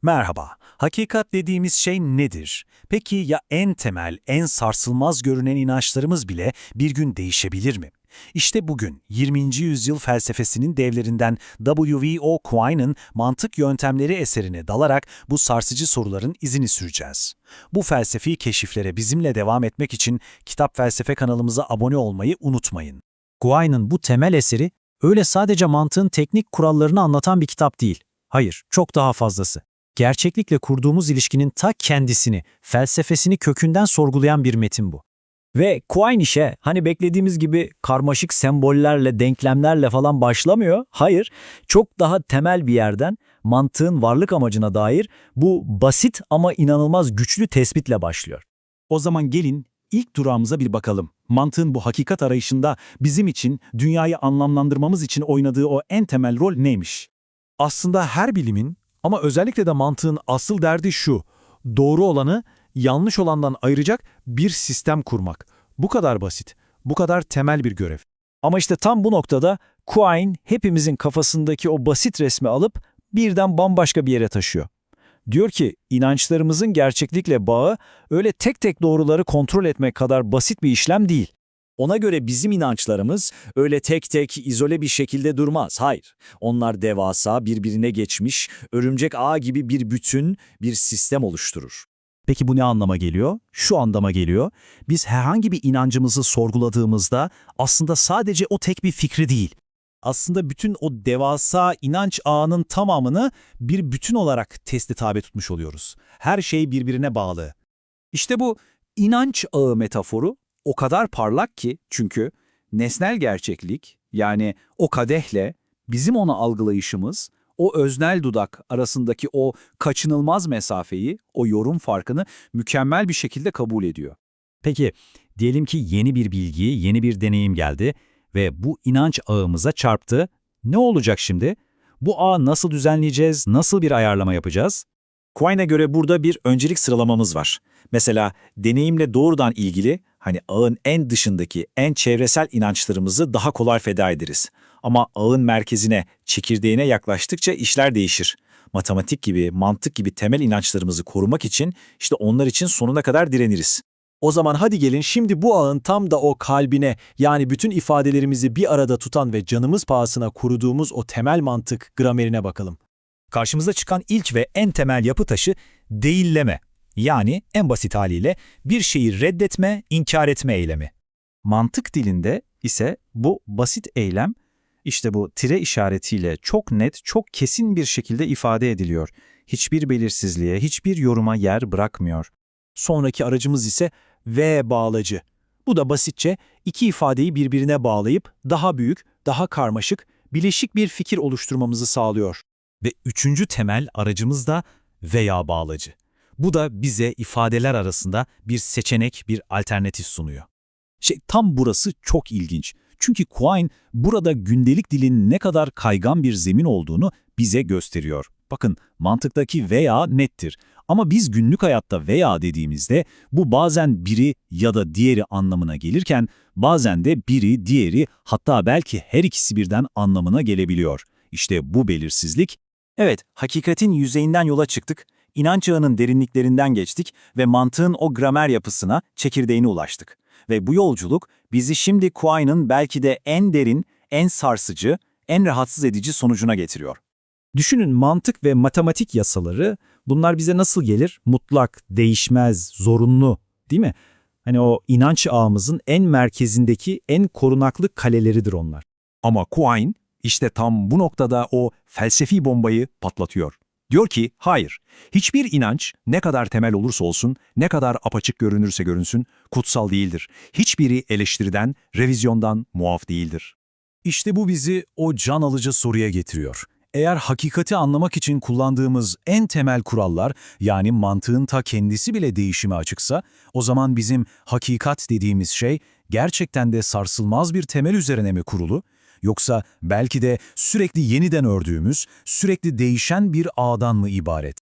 Merhaba. Hakikat dediğimiz şey nedir? Peki ya en temel, en sarsılmaz görünen inançlarımız bile bir gün değişebilir mi? İşte bugün 20. yüzyıl felsefesinin devlerinden W.V.O. Quine'ın Mantık Yöntemleri eserine dalarak bu sarsıcı soruların izini süreceğiz. Bu felsefi keşiflere bizimle devam etmek için Kitap Felsefe kanalımıza abone olmayı unutmayın. Quine'ın bu temel eseri öyle sadece mantığın teknik kurallarını anlatan bir kitap değil. Hayır, çok daha fazlası. Gerçeklikle kurduğumuz ilişkinin ta kendisini, felsefesini kökünden sorgulayan bir metin bu. Ve Quine işe hani beklediğimiz gibi karmaşık sembollerle, denklemlerle falan başlamıyor. Hayır, çok daha temel bir yerden mantığın varlık amacına dair bu basit ama inanılmaz güçlü tespitle başlıyor. O zaman gelin ilk durağımıza bir bakalım. Mantığın bu hakikat arayışında bizim için, dünyayı anlamlandırmamız için oynadığı o en temel rol neymiş? Aslında her bilimin ama özellikle de mantığın asıl derdi şu: doğru olanı yanlış olandan ayıracak bir sistem kurmak. Bu kadar basit, bu kadar temel bir görev. Ama işte tam bu noktada Quine hepimizin kafasındaki o basit resmi alıp birden bambaşka bir yere taşıyor. Diyor ki inançlarımızın gerçeklikle bağı öyle tek tek doğruları kontrol etmek kadar basit bir işlem değil. Ona göre bizim inançlarımız öyle tek tek izole bir şekilde durmaz. Hayır. Onlar devasa, birbirine geçmiş, örümcek ağ gibi bir bütün, bir sistem oluşturur. Peki bu ne anlama geliyor? Şu anlama geliyor. Biz herhangi bir inancımızı sorguladığımızda aslında sadece o tek bir fikri değil. Aslında bütün o devasa inanç ağının tamamını bir bütün olarak teste tabi tutmuş oluyoruz. Her şey birbirine bağlı. İşte bu inanç ağı metaforu o kadar parlak ki çünkü nesnel gerçeklik yani o kadehle bizim onu algılayışımız, o öznel dudak arasındaki o kaçınılmaz mesafeyi, o yorum farkını mükemmel bir şekilde kabul ediyor. Peki, diyelim ki yeni bir bilgi, yeni bir deneyim geldi ve bu inanç ağımıza çarptı. Ne olacak şimdi? Bu ağı nasıl düzenleyeceğiz, nasıl bir ayarlama yapacağız? Quine'e göre burada bir öncelik sıralamamız var. Mesela deneyimle doğrudan ilgili hani ağın en dışındaki en çevresel inançlarımızı daha kolay feda ederiz. Ama ağın merkezine, çekirdeğine yaklaştıkça işler değişir. Matematik gibi, mantık gibi temel inançlarımızı korumak için işte onlar için sonuna kadar direniriz. O zaman hadi gelin şimdi bu ağın tam da o kalbine, yani bütün ifadelerimizi bir arada tutan ve canımız pahasına kuruduğumuz o temel mantık gramerine bakalım. Karşımıza çıkan ilk ve en temel yapı taşı değilleme. Yani en basit haliyle bir şeyi reddetme, inkar etme eylemi. Mantık dilinde ise bu basit eylem işte bu tire işaretiyle çok net, çok kesin bir şekilde ifade ediliyor. Hiçbir belirsizliğe, hiçbir yoruma yer bırakmıyor. Sonraki aracımız ise ve bağlacı. Bu da basitçe iki ifadeyi birbirine bağlayıp daha büyük, daha karmaşık, bileşik bir fikir oluşturmamızı sağlıyor. Ve üçüncü temel aracımız da veya bağlacı. Bu da bize ifadeler arasında bir seçenek, bir alternatif sunuyor. Tam burası çok ilginç. Çünkü Quine burada gündelik dilin ne kadar kaygan bir zemin olduğunu bize gösteriyor. Bakın, mantıktaki veya nettir. Ama biz günlük hayatta veya dediğimizde bu bazen biri ya da diğeri anlamına gelirken bazen de biri, diğeri, hatta belki her ikisi birden anlamına gelebiliyor. İşte bu belirsizlik. Evet, hakikatin yüzeyinden yola çıktık, inanç ağının derinliklerinden geçtik ve mantığın o gramer yapısına, çekirdeğine ulaştık. Ve bu yolculuk bizi şimdi Quine'ın belki de en derin, en sarsıcı, en rahatsız edici sonucuna getiriyor. Düşünün, mantık ve matematik yasaları, bunlar bize nasıl gelir? Mutlak, değişmez, zorunlu, değil mi? Hani o inanç ağımızın en merkezindeki en korunaklı kaleleridir onlar. Ama Quine işte tam bu noktada o felsefi bombayı patlatıyor. Diyor ki hayır, hiçbir inanç ne kadar temel olursa olsun, ne kadar apaçık görünürse görünsün, kutsal değildir. Hiçbiri eleştiriden, revizyondan muaf değildir. İşte bu bizi o can alıcı soruya getiriyor. Eğer hakikati anlamak için kullandığımız en temel kurallar, yani mantığın ta kendisi bile değişime açıksa, o zaman bizim hakikat dediğimiz şey gerçekten de sarsılmaz bir temel üzerine mi kurulu? Yoksa belki de sürekli yeniden ördüğümüz, sürekli değişen bir ağdan mı ibaret?